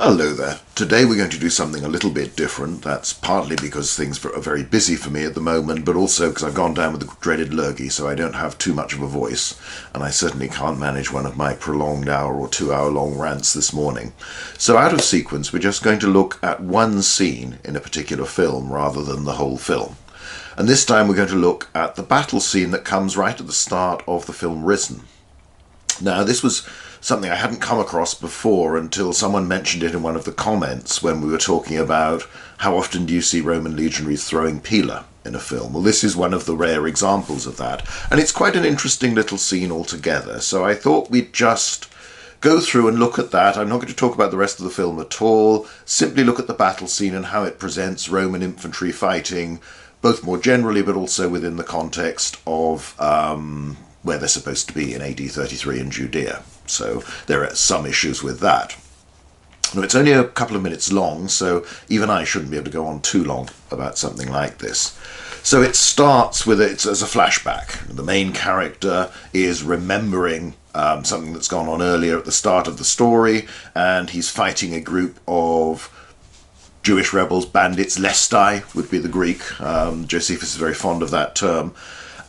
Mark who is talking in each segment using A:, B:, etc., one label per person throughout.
A: Hello there. Today we're going to do something a little bit different. That's partly because things are very busy for me at the moment, but also because I've gone down with the dreaded lurgy, so I don't have too much of a voice, and I certainly can't manage one of my prolonged hour or 2 hour long rants this morning. So out of sequence, we're just going to look at one scene in a particular film rather than the whole film. And this time we're going to look at the battle scene that comes right at the start of the film Risen. Now, this was something I hadn't come across before until someone mentioned it in one of the comments when we were talking about how often do you see Roman legionaries throwing pila in a film. Well, this is one of the rare examples of that, and it's quite an interesting little scene altogether. So I thought we'd just go through and look at that. I'm not going to talk about the rest of the film at all, simply look at the battle scene and how it presents Roman infantry fighting, both more generally but also within the context of where they're supposed to be in AD 33 in Judea. So there are some issues with that. Now, it's only a couple of minutes long, so even I shouldn't be able to go on too long about something like this. So it starts with it as a flashback. The main character is remembering something that's gone on earlier at the start of the story, and he's fighting a group of Jewish rebels, bandits, lestai would be the Greek. Josephus is very fond of that term.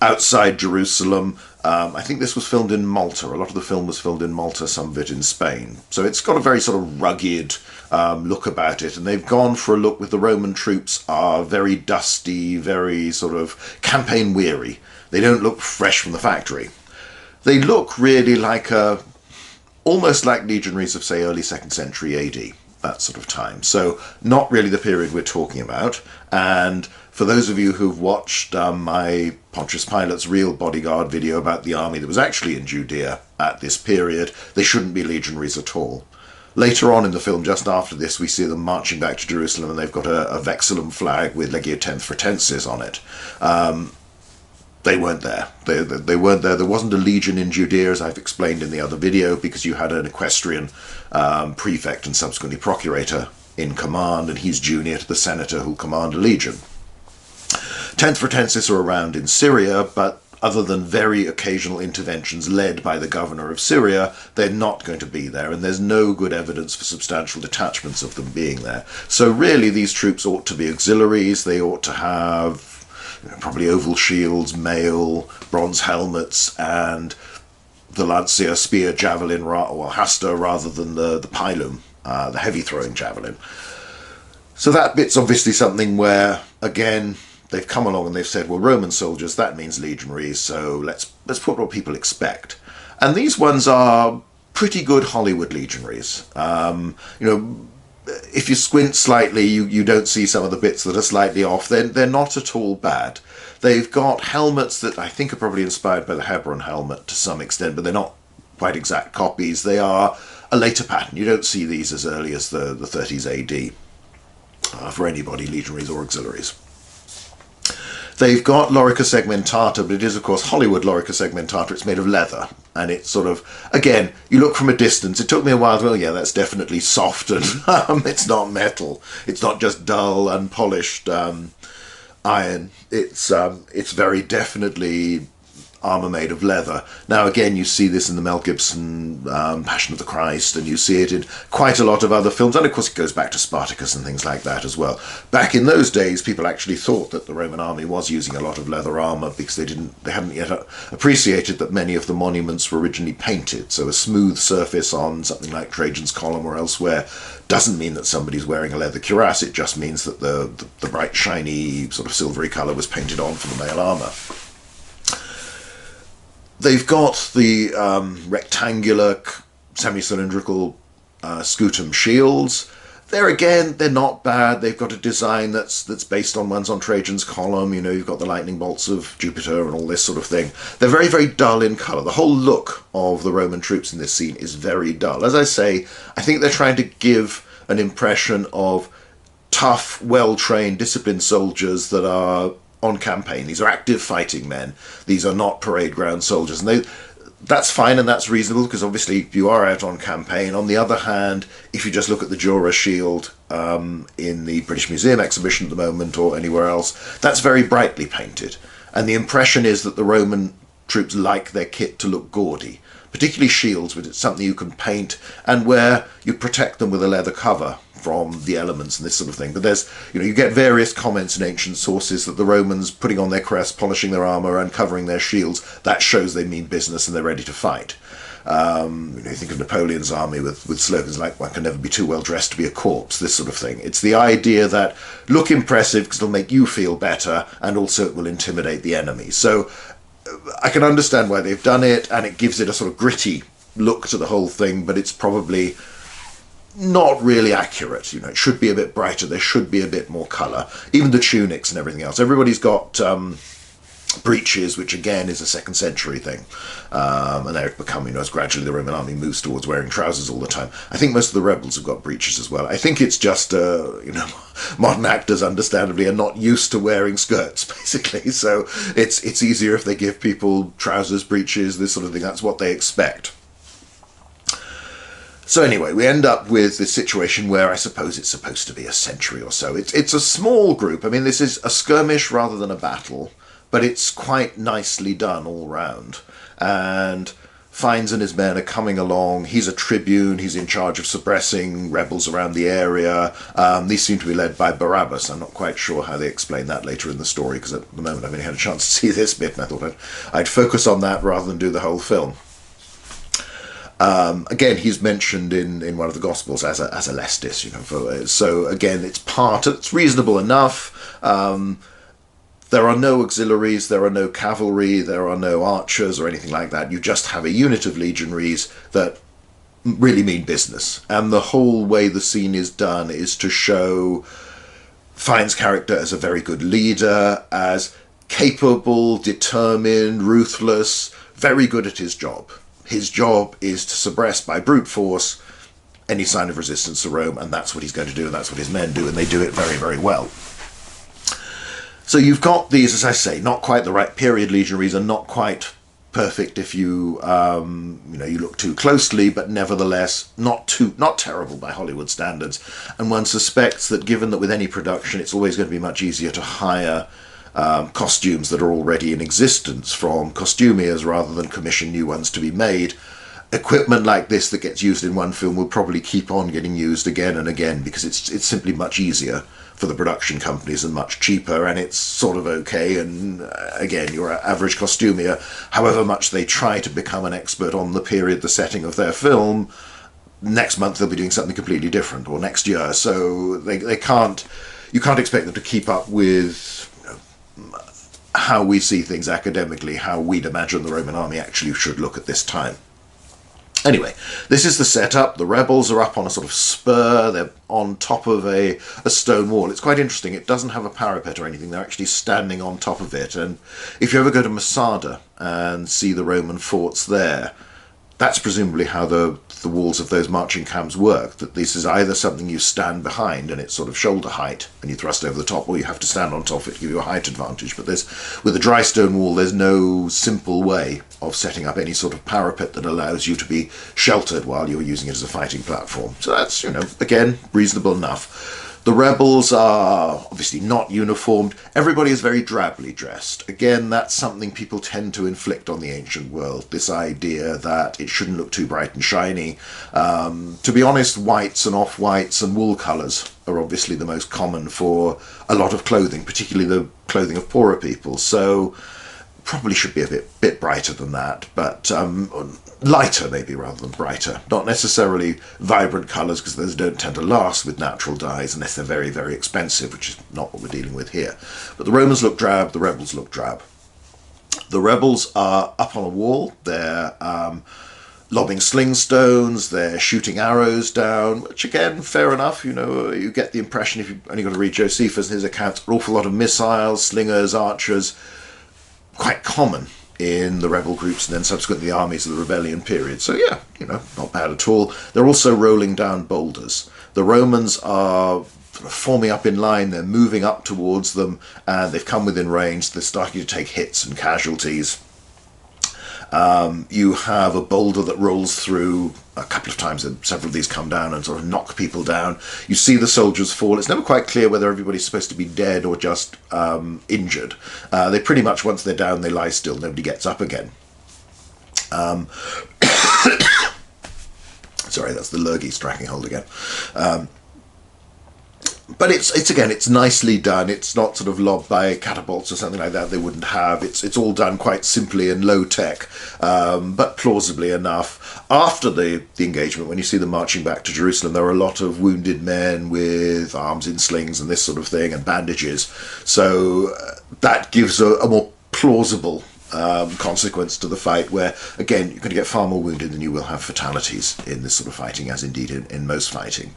A: Outside Jerusalem. I think this was filmed in Malta. A lot of the film was filmed in Malta, some of it in Spain. So it's got a very sort of rugged look about it. And they've gone for a look with the Roman troops are very dusty, very sort of campaign weary. They don't look fresh from the factory. They look really like almost like legionaries of, say, early 2nd century AD, that sort of time. So not really the period we're talking about. And for those of you who've watched my Pontius Pilate's real bodyguard video about the army that was actually in Judea at this period, they shouldn't be legionaries at all. Later on in the film, just after this, we see them marching back to Jerusalem and they've got a vexillum flag with Legio Tenth Fretensis on it. They weren't there. They weren't there. There wasn't a legion in Judea, as I've explained in the other video, because you had an equestrian prefect and subsequently procurator in command, and he's junior to the senator who'll command a legion. 10th Fretensis are around in Syria, but other than very occasional interventions led by the governor of Syria, they're not going to be there, and there's no good evidence for substantial detachments of them being there. So really these troops ought to be auxiliaries. They ought to have probably oval shields, mail, bronze helmets, and the lancia, spear, javelin, or hasta rather than the pilum, the heavy throwing javelin. So that bit's obviously something where, again, they've come along and they've said, well, Roman soldiers, that means legionaries, so let's put what people expect. And these ones are pretty good Hollywood legionaries. If you squint slightly, you don't see some of the bits that are slightly off. They're not at all bad. They've got helmets that I think are probably inspired by the Hebron helmet to some extent, but they're not quite exact copies. They are a later pattern. You don't see these as early as the 30s AD for anybody, legionaries or auxiliaries. They've got lorica segmentata, but it is, of course, Hollywood lorica segmentata. It's made of leather, and it's sort of, again, you look from a distance. It took me a while to, well, yeah, that's definitely soft, and it's not metal. It's not just dull, unpolished iron. It's very definitely armour made of leather. Now, again, you see this in the Mel Gibson Passion of the Christ, and you see it in quite a lot of other films, and of course it goes back to Spartacus and things like that as well. Back in those days, people actually thought that the Roman army was using a lot of leather armour because they hadn't yet appreciated that many of the monuments were originally painted, so a smooth surface on something like Trajan's Column or elsewhere doesn't mean that somebody's wearing a leather cuirass. It just means that the bright, shiny, sort of silvery colour was painted on for the male armour. They've got the rectangular, semi-cylindrical scutum shields. They're not bad. They've got a design that's based on ones on Trajan's Column. You know, you've got the lightning bolts of Jupiter and all this sort of thing. They're very, very dull in colour. The whole look of the Roman troops in this scene is very dull. As I say, I think they're trying to give an impression of tough, well-trained, disciplined soldiers that are on campaign. These are active fighting men. These are not parade ground soldiers, and that's fine and that's reasonable because obviously you are out on campaign. On the other hand, if you just look at the Jura shield in the British Museum exhibition at the moment or anywhere else, that's very brightly painted, and the impression is that the Roman troops like their kit to look gaudy, particularly shields, which is something you can paint, and where you protect them with a leather cover from the elements and this sort of thing. But there's, you get various comments in ancient sources that the Romans putting on their crest, polishing their armour and covering their shields, that shows they mean business and they're ready to fight. You think of Napoleon's army with slogans like "one can never be too well dressed to be a corpse," this sort of thing. It's the idea that look impressive because it'll make you feel better, and also it will intimidate the enemy. So I can understand why they've done it, and it gives it a sort of gritty look to the whole thing, but it's probably not really accurate. It should be a bit brighter, there should be a bit more colour. Even the tunics and everything else. Everybody's got breeches, which again is a 2nd century thing, and they're becoming, as gradually the Roman army moves towards wearing trousers all the time. I think most of the rebels have got breeches as well. I think it's just modern actors understandably are not used to wearing skirts, basically, so it's easier if they give people trousers, breeches, this sort of thing. That's what they expect. So anyway, we end up with this situation where I suppose it's supposed to be a century or so. It's a small group. I mean, this is a skirmish rather than a battle, but it's quite nicely done all round. And Fiennes and his men are coming along. He's a tribune. He's in charge of suppressing rebels around the area. These seem to be led by Barabbas. I'm not quite sure how they explain that later in the story, because at the moment I've only had a chance to see this bit, and I thought I'd focus on that rather than do the whole film. Again, he's mentioned in one of the Gospels as a lestis, so again, it's reasonable enough. There are no auxiliaries, there are no cavalry, there are no archers or anything like that. You just have a unit of legionaries that really mean business. And the whole way the scene is done is to show Fiennes' character as a very good leader, as capable, determined, ruthless, very good at his job. His job is to suppress by brute force any sign of resistance to Rome, and that's what he's going to do, and that's what his men do, and they do it very, very well. So you've got these, as I say, not quite the right period legionaries, are not quite perfect if you you look too closely, but nevertheless not terrible by Hollywood standards. And one suspects that given that with any production it's always going to be much easier to hire costumes that are already in existence from costumiers rather than commission new ones to be made, equipment like this that gets used in one film will probably keep on getting used again and again, because it's simply much easier for the production companies and much cheaper, and it's sort of okay. And again, your average costumier, however much they try to become an expert on the period, the setting of their film, next month they'll be doing something completely different, or next year. So you can't expect them to keep up with how we see things academically, how we'd imagine the Roman army actually should look at this time. Anyway, this is the setup. The rebels are up on a sort of spur. They're on top of a stone wall. It's quite interesting. It doesn't have a parapet or anything. They're actually standing on top of it. And if you ever go to Masada and see the Roman forts there, that's presumably how the walls of those marching camps work, that this is either something you stand behind and it's sort of shoulder height and you thrust over the top, or you have to stand on top of it to give you a height advantage. But with a dry stone wall, there's no simple way of setting up any sort of parapet that allows you to be sheltered while you're using it as a fighting platform. So that's, again, reasonable enough. The rebels are obviously not uniformed. Everybody is very drably dressed. Again, that's something people tend to inflict on the ancient world, this idea that it shouldn't look too bright and shiny. To be honest, whites and off-whites and wool colours are obviously the most common for a lot of clothing, particularly the clothing of poorer people. So probably should be a bit brighter than that, but lighter maybe rather than brighter. Not necessarily vibrant colours, because those don't tend to last with natural dyes unless they're very, very expensive, which is not what we're dealing with here. But the Romans look drab, the rebels look drab. The rebels are up on a wall. They're lobbing sling stones, they're shooting arrows down, which again, fair enough. You get the impression, if you've only got to read Josephus and his accounts, an awful lot of missiles, slingers, archers, quite common in the rebel groups and then subsequently the armies of the rebellion period. So yeah, not bad at all. They're also rolling down boulders. The Romans are forming up in line, they're moving up towards them, and they've come within range. They're starting to take hits and casualties. You have a boulder that rolls through a couple of times, and several of these come down and sort of knock people down. You see the soldiers fall. It's never quite clear whether everybody's supposed to be dead or just injured. They pretty much, once they're down, they lie still. Nobody gets up again. Sorry, that's the lurgy striking hold again. But it's again, it's nicely done. It's not sort of lobbed by catapults or something like that they wouldn't have. It's all done quite simply and low tech, but plausibly enough. After the engagement, when you see them marching back to Jerusalem, there are a lot of wounded men with arms in slings and this sort of thing, and bandages. So that gives a more plausible consequence to the fight, where again you're going to get far more wounded than you will have fatalities in this sort of fighting, as indeed in most fighting.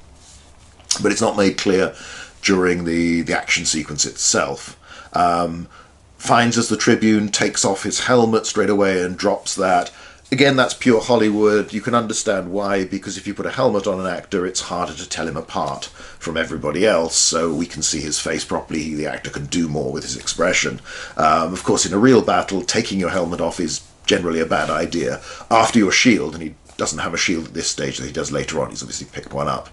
A: But it's not made clear during the action sequence itself. Fiennes, as the Tribune, takes off his helmet straight away and drops that. Again, that's pure Hollywood. You can understand why, because if you put a helmet on an actor, it's harder to tell him apart from everybody else, so we can see his face properly. The actor can do more with his expression. Of course, in a real battle, taking your helmet off is generally a bad idea. After your shield, and he doesn't have a shield at this stage that he does later on, he's obviously picked one up.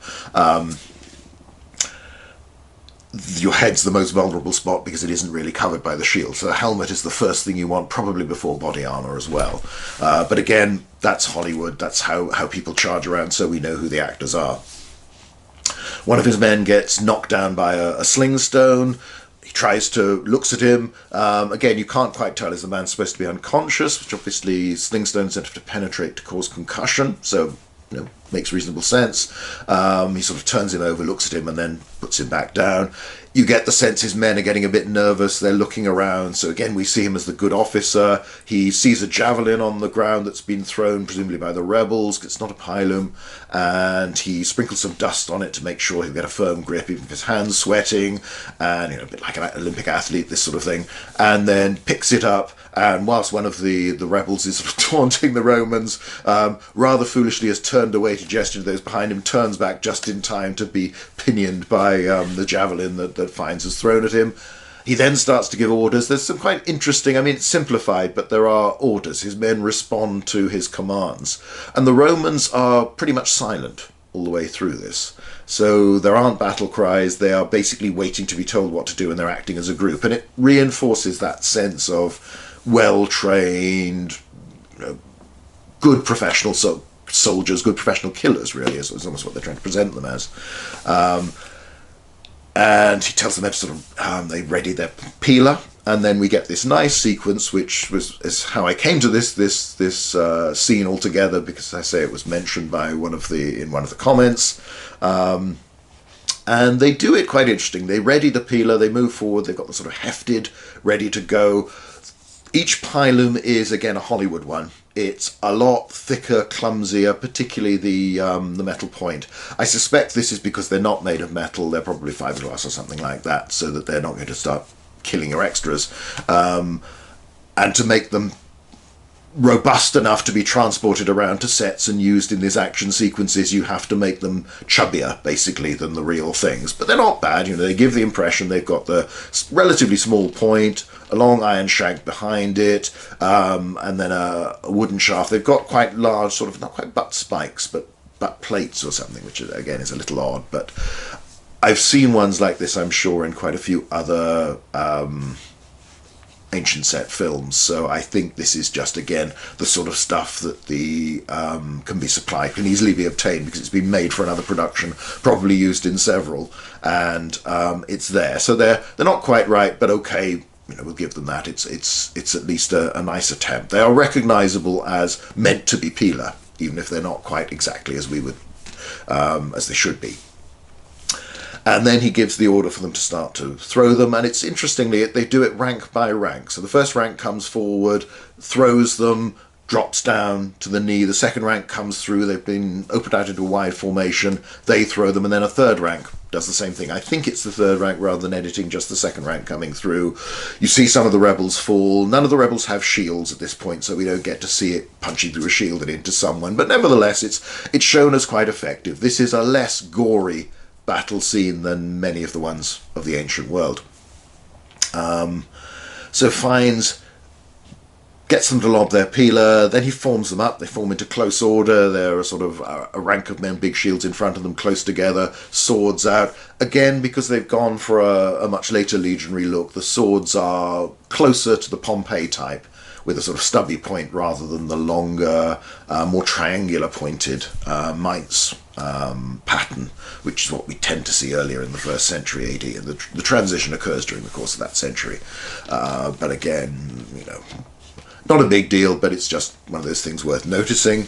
A: Your head's the most vulnerable spot because it isn't really covered by the shield. So the helmet is the first thing you want, probably before body armor as well. But again, that's Hollywood. That's how people charge around, so we know who the actors are. One of his men gets knocked down by a sling stone. He tries to, looks at him. Again, you can't quite tell, is the man supposed to be unconscious, which obviously sling stones don't have to penetrate to cause concussion, so makes reasonable sense. He sort of turns him over, looks at him, and then puts him back down. You get the sense his men are getting a bit nervous. They're looking around. So again, we see him as the good officer. He sees a javelin on the ground that's been thrown, presumably by the rebels. It's not a pilum. And he sprinkles some dust on it to make sure he'll get a firm grip, even if his hand's sweating. And, a bit like an Olympic athlete, this sort of thing. And then picks it up. And whilst one of the rebels is sort of taunting the Romans, rather foolishly has turned away to gesture to those behind him, turns back just in time to be pinioned by the javelin that Fiennes has thrown at him. He then starts to give orders. There's some quite interesting, it's simplified, but there are orders. His men respond to his commands. And the Romans are pretty much silent all the way through this. So there aren't battle cries. They are basically waiting to be told what to do, and they're acting as a group. And it reinforces that sense of well-trained, good professional soldiers, good professional killers, really, is almost what they're trying to present them as. And he tells them to sort of, they ready their peeler, and then we get this nice sequence, which is how I came to this scene altogether, because I say it was mentioned by in one of the comments. And they do it quite interesting. They ready the peeler, they move forward, they've got the sort of hefted, ready to go. Each pilum is, again, a Hollywood one. It's a lot thicker, clumsier, particularly the metal point. I suspect this is because they're not made of metal. They're probably fiberglass or something like that, so that they're not going to start killing your extras. And to make them robust enough to be transported around to sets and used in these action sequences, you have to make them chubbier, basically, than the real things. But they're not bad. They give the impression they've got the relatively small point, a long iron shank behind it, and then a wooden shaft. They've got quite large, sort of, not quite butt spikes, but butt plates or something, which again is a little odd. But I've seen ones like this, I'm sure, in quite a few other ancient set films, so I think this is just, again, the sort of stuff that can be supplied, can easily be obtained, because it's been made for another production, probably used in several, and it's there. So they're not quite right, but okay, we'll give them that. It's at least a nice attempt. They are recognisable as meant to be peeler, even if they're not quite exactly as we would, as they should be. And then he gives the order for them to start to throw them, and it's interestingly, they do it rank by rank. So the first rank comes forward, throws them, drops down to the knee. The second rank comes through, they've been opened out into a wide formation, they throw them, and then a third rank does the same thing. I think it's the third rank rather than editing just the second rank coming through. You see some of the rebels fall. None of the rebels have shields at this point, so we don't get to see it punching through a shield and into someone, but nevertheless, it's shown as quite effective. This is a less gory battle scene than many of the ones of the ancient world. So Fiennes gets them to lob their peeler, then he forms them up, they form into close order, they're a sort of a rank of men, big shields in front of them, close together, swords out. Again, because they've gone for a much later legionary look, the swords are closer to the Pompey type, with a sort of stubby point rather than the longer, more triangular pointed mites pattern, which is what we tend to see earlier in the 1st century AD. And the transition occurs during the course of that century. But again, not a big deal, but it's just one of those things worth noticing.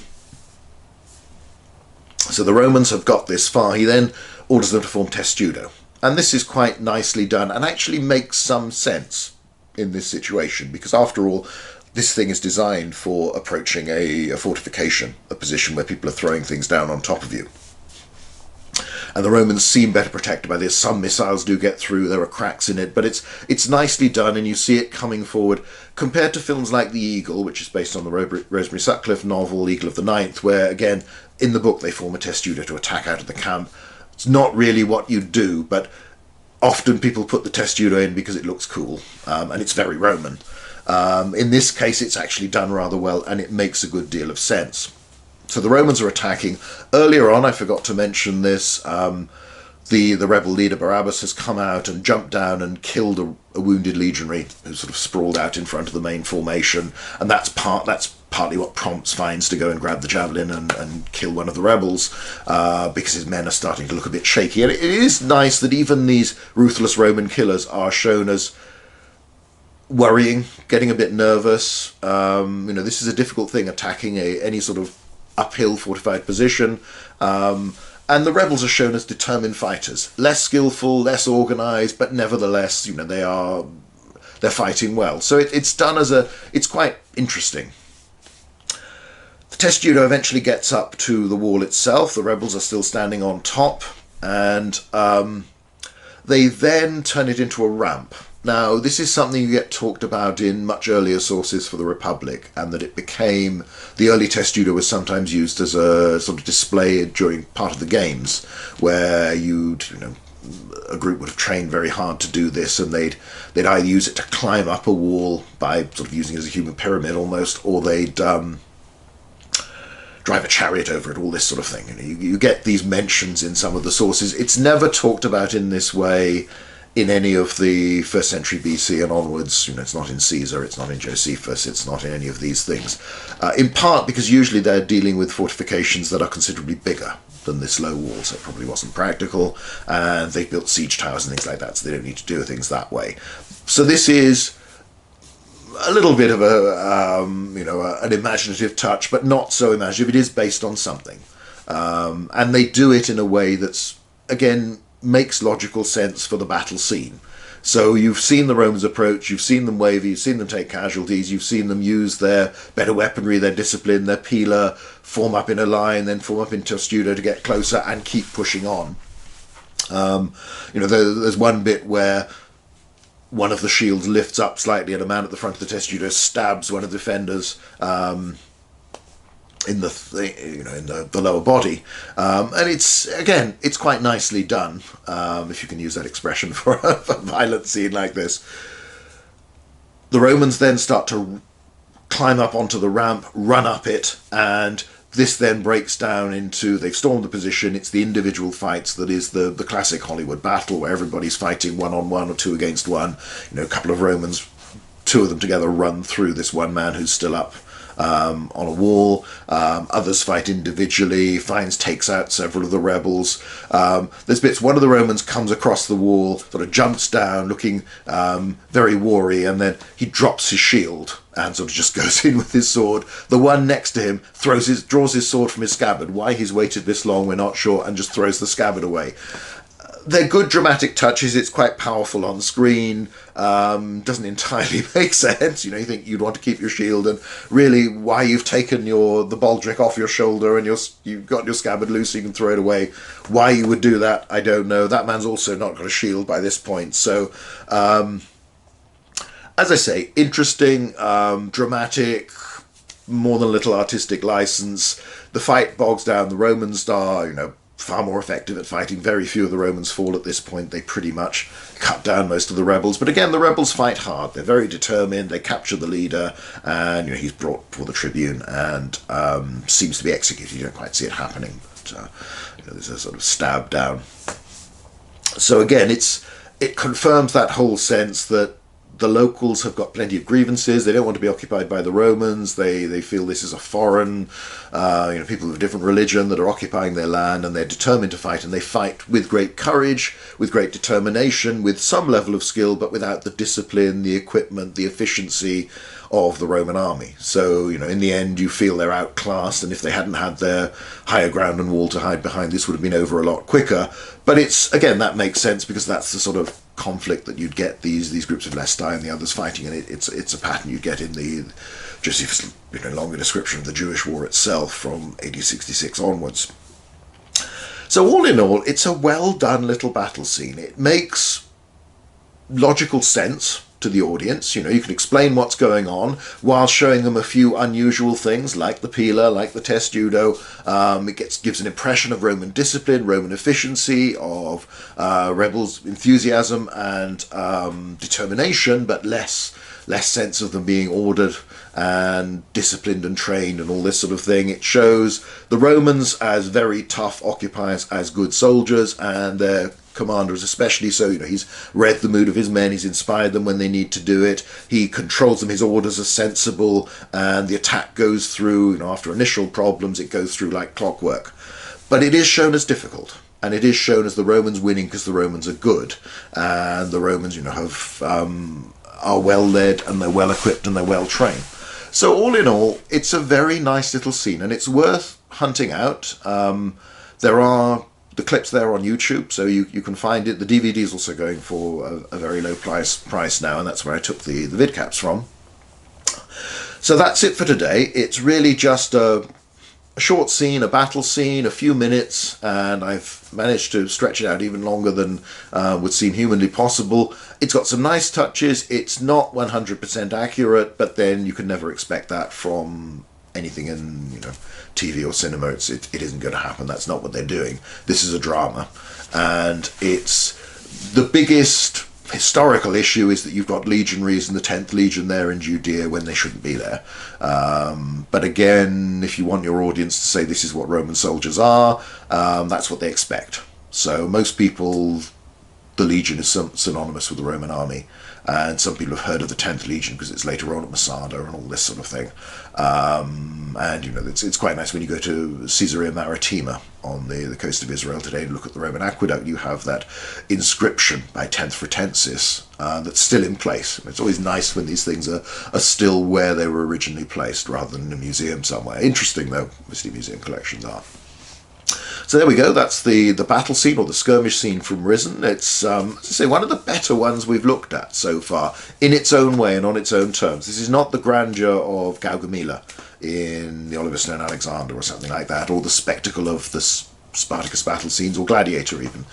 A: So the Romans have got this far. He then orders them to form testudo. And this is quite nicely done and actually makes some sense in this situation, because after all, this thing is designed for approaching a fortification, a position where people are throwing things down on top of you. And the Romans seem better protected by this. Some missiles do get through, there are cracks in it, but it's nicely done, and you see it coming forward, compared to films like The Eagle, which is based on the Rosemary Sutcliffe novel Eagle of the Ninth, where, again, in the book they form a testudo to attack out of the camp. It's not really what you do, but often people put the testudo in because it looks cool, and it's very Roman. In this case, it's actually done rather well, and it makes a good deal of sense. So the Romans are attacking. Earlier on, I forgot to mention this, the rebel leader Barabbas has come out and jumped down and killed a wounded legionary who sort of sprawled out in front of the main formation, and that's partly what prompts Fiennes to go and grab the javelin and kill one of the rebels, because his men are starting to look a bit shaky. And it is nice that even these ruthless Roman killers are shown as worrying, getting a bit nervous. This is a difficult thing, attacking any sort of uphill fortified position. And the rebels are shown as determined fighters, less skillful, less organised, but nevertheless, they're fighting well. So it's done it's quite interesting. The testudo eventually gets up to the wall itself. The rebels are still standing on top, and they then turn it into a ramp. Now, this is something you get talked about in much earlier sources for the Republic, and that the early testudo was sometimes used as a sort of display during part of the games, where a group would have trained very hard to do this, and they'd either use it to climb up a wall by sort of using it as a human pyramid almost, or they'd drive a chariot over it, all this sort of thing. You get these mentions in some of the sources. It's never talked about in this way in any of the 1st century BC and onwards. It's not in Caesar, it's not in Josephus, it's not in any of these things. In part because usually they're dealing with fortifications that are considerably bigger than this low wall, so it probably wasn't practical, and they've built siege towers and things like that, so they don't need to do things that way. So this is a little bit of an imaginative touch, but not so imaginative. It is based on something. And they do it in a way that's, again, makes logical sense for the battle scene. So you've seen the Romans approach, you've seen them waver, you've seen them take casualties, you've seen them use their better weaponry, their discipline, their peeler, form up in a line, then form up into a testudo to get closer and keep pushing on. There's one bit where one of the shields lifts up slightly and a man at the front of the testudo stabs one of the defenders in the lower body, and it's quite nicely done, if you can use that expression for a violent scene like this. The Romans then start to climb up onto the ramp, run up it, and this then breaks down into, they've stormed the position, it's the individual fights that is the classic Hollywood battle, where everybody's fighting 1-on-1 or 2 against 1. A couple of Romans, 2 of them together, run through this one man who's still up on a wall. Others fight individually. Fiennes takes out several of the rebels. There's bits, one of the Romans comes across the wall, sort of jumps down, looking very wary, and then he drops his shield and sort of just goes in with his sword. The one next to him draws his sword from his scabbard. Why he's waited this long, we're not sure, and just throws the scabbard away. They're good dramatic touches. It's quite powerful on screen. Doesn't entirely make sense. You think you'd want to keep your shield, and really why you've taken the baldric off your shoulder and you've got your scabbard loose so you can throw it away. Why you would do that, I don't know. That man's also not got a shield by this point. So, as I say, interesting, dramatic, more than a little artistic license. The fight bogs down. The Romans are, far more effective at fighting. Very few of the Romans fall at this point. They pretty much cut down most of the rebels. But again, the rebels fight hard. They're very determined. They capture the leader, and he's brought before the tribune and seems to be executed. You don't quite see it happening, but there's a sort of stab down. So again, it confirms that whole sense that the locals have got plenty of grievances. They don't want to be occupied by the Romans. They feel this is a foreign, people of a different religion that are occupying their land, and they're determined to fight. And they fight with great courage, with great determination, with some level of skill, but without the discipline, the equipment, the efficiency of the Roman army. So, in the end, you feel they're outclassed, and if they hadn't had their higher ground and wall to hide behind, this would have been over a lot quicker. But again, that makes sense because that's the sort of conflict that you'd get these groups of Lesti and the others fighting, and it's a pattern you get in the Josephus longer description of the Jewish War itself from AD 66 onwards. So all in all, it's a well done little battle scene. It makes logical sense to the audience. You can explain what's going on while showing them a few unusual things like the Pila, like the testudo. It gives an impression of Roman discipline, Roman efficiency, of rebels' enthusiasm and determination, but less sense of them being ordered and disciplined and trained and all this sort of thing. It shows the Romans as very tough occupiers, as good soldiers, and their commanders especially so. He's read the mood of his men, he's inspired them when they need to do it, he controls them, his orders are sensible, and the attack goes through, after initial problems, it goes through like clockwork. But it is shown as difficult, and it is shown as the Romans winning because the Romans are good, and the Romans, are well led, and they're well equipped, and they're well trained. So all in all, it's a very nice little scene, and it's worth hunting out. There are the clips there on YouTube, so you can find it. The DVD is also going for a very low price now, and that's where I took the vid caps from. So that's it for today. It's really just a short scene, a battle scene, a few minutes, and I've managed to stretch it out even longer than would seem humanly possible. It's got some nice touches. It's not 100% accurate, but then you can never expect that from anything in TV or cinema. It isn't going to happen. That's not what they're doing. This is a drama, and it's the biggest historical issue is that you've got legionaries in the 10th Legion there in Judea when they shouldn't be there. But again, if you want your audience to say this is what Roman soldiers are, that's what they expect. So most people, the Legion is synonymous with the Roman army, and some people have heard of the 10th Legion because it's later on at Masada and all this sort of thing. And it's quite nice when you go to Caesarea Maritima on the coast of Israel today and look at the Roman aqueduct. You have that inscription by 10th Fretensis that's still in place. It's always nice when these things are still where they were originally placed rather than in a museum somewhere. Interesting though, obviously museum collections are. So there we go, that's the battle scene, or the skirmish scene from Risen. It's, as I say, one of the better ones we've looked at so far, in its own way and on its own terms. This is not the grandeur of Gaugamela in the Oliver Stone Alexander or something like that, or the spectacle of the Spartacus battle scenes, or Gladiator even.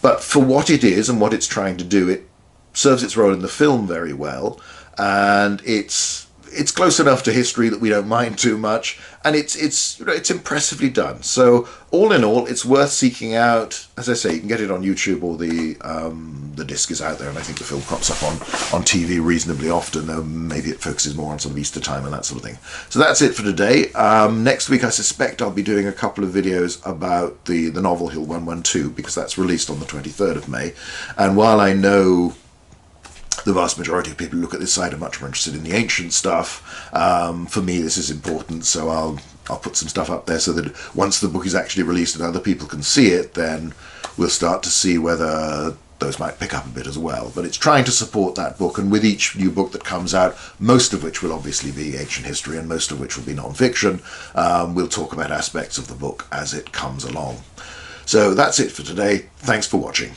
A: But for what it is and what it's trying to do, it serves its role in the film very well, and it's close enough to history that we don't mind too much, and it's impressively done. So all in all, it's worth seeking out. As I say, you can get it on YouTube, or the disc is out there, and I think the film crops up on TV reasonably often, though maybe it focuses more on sort of Easter time and that sort of thing. So that's it for today. Next week I suspect I'll be doing a couple of videos about the novel Hill 112, because that's released on the 23rd of May, and while I know the vast majority of people who look at this site are much more interested in the ancient stuff, for me this is important, so I'll put some stuff up there so that once the book is actually released and other people can see it, then we'll start to see whether those might pick up a bit as well. But it's trying to support that book, and with each new book that comes out, most of which will obviously be ancient history and most of which will be non-fiction, we'll talk about aspects of the book as it comes along. So that's it for today. Thanks for watching.